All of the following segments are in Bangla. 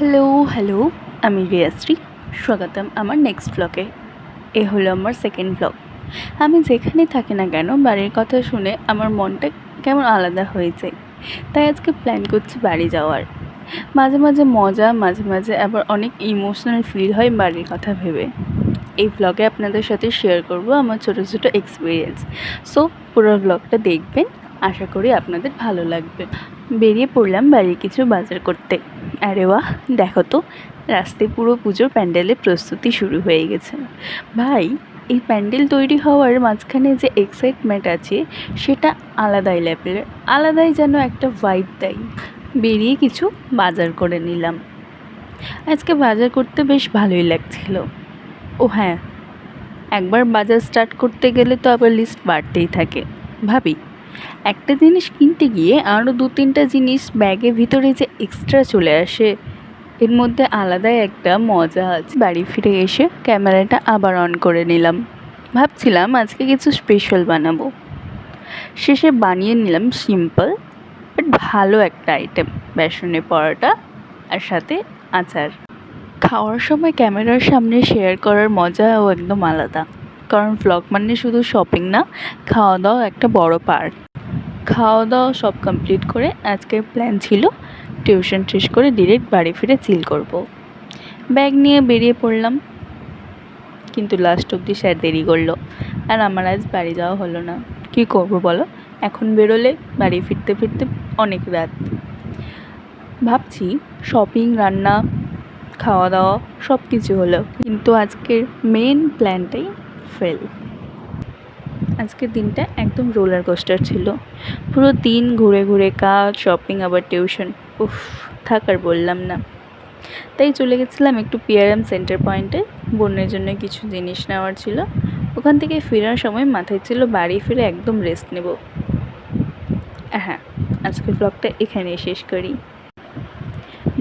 হ্যালো হ্যালো আমি রিয়াশ্রী। স্বাগতম আমার নেক্সট ব্লগে। এ হলো আমার সেকেন্ড ব্লগ। আমি যেখানেই থাকি না কেন বাড়ির কথা শুনে আমার মনটা কেমন আলাদা হয়ে যায়, তাই আজকে প্ল্যান করছি বাড়ি যাওয়ার। মাঝে মাঝে মজা, মাঝে মাঝে আবার অনেক ইমোশনাল ফিল হয় বাড়ির কথা ভেবে। এই ব্লগে আপনাদের সাথে শেয়ার করব আমার ছোটো ছোটো এক্সপিরিয়েন্স। সো পুরো ব্লগটা দেখবেন, আশা করি আপনাদের ভালো লাগবে। বেরিয়ে পড়লাম বাড়ির কিছু বাজার করতে। আরে বাহ, দেখো তো রাস্তায় পুরো পুজোর প্যান্ডেলের প্রস্তুতি শুরু হয়ে গেছে। ভাই, এই প্যান্ডেল তৈরি হওয়ার মাঝখানে যে এক্সাইটমেন্ট আছে সেটা আলাদাই লেভেলের, আলাদাই যেন একটা ভাইব দেয়। বেরিয়ে কিছু বাজার করে নিলাম। আজকে বাজার করতে বেশ ভালোই লাগছিল। ও হ্যাঁ, একবার বাজার স্টার্ট করতে গেলে তো আবার লিস্ট বাড়তেই থাকে। ভাবি, একটা জিনিস কিনতে গিয়ে আরও 2-3টা জিনিস ব্যাগের ভিতরে যে এক্সট্রা চলে আসে, এর মধ্যে আলাদাই একটা মজা আছে। বাড়ি ফিরে এসে ক্যামেরাটা আবার অন করে নিলাম। ভাবছিলাম আজকে কিছু স্পেশাল বানাবো। শেষে বানিয়ে নিলাম সিম্পল বাট ভালো একটা আইটেম, বেসনের পরোটা আর সাথে আচার। খাওয়ার সময় ক্যামেরার সামনে শেয়ার করার মজাও একদম আলাদা, কারণ ভ্লগ মানে শুধু শপিং না, খাওয়া দাওয়া একটা বড় পার্ট। খাওয়া দাওয়া সব কমপ্লিট করে আজকের প্ল্যান ছিল টিউশন শেষ করে ডিরেক্ট বাড়ি ফিরে চিল করব। ব্যাগ নিয়ে বেরিয়ে পড়লাম, কিন্তু লাস্ট অবধি স্যার দেরি করলো আর আমার আজ বাড়ি যাওয়া হলো না। কী করবো বলো, এখন বেরোলে বাড়ি ফিরতে ফিরতে অনেক রাত। ভাবছি শপিং, রান্না, খাওয়া দাওয়া সব কিছু হলো, কিন্তু আজকের মেন প্ল্যানটাই ফেল। আজকের দিনটা একদম রোলার কোস্টার ছিল। পুরো দিন ঘুরে ঘুরে কাজ, শপিং, আবার টিউশন। উফ, থাক আর বললাম না। তাই চলে গেছিলাম একটু পিআরএম সেন্টার পয়েন্টে, বোনের জন্য কিছু জিনিস নেওয়ার ছিল। ওখান থেকে ফেরার সময় মাথায় ছিল বাড়ি ফিরে একদম রেস্ট নেব। হ্যাঁ, আজকের ব্লগটা এখানেই শেষ করি।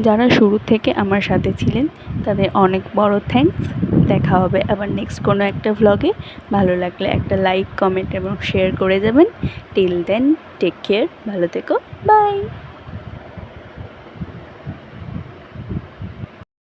যারা শুরু থেকে আমার সাথে ছিলেন তাদের অনেক বড় থ্যাঙ্কস। দেখা হবে আবার নেক্সট কোনো একটা ভ্লগে। ভালো লাগলে একটা লাইক, কমেন্ট এবং শেয়ার করে যাবেন। টিল দেন, টেক কেয়ার, ভালো থেকো, বাই।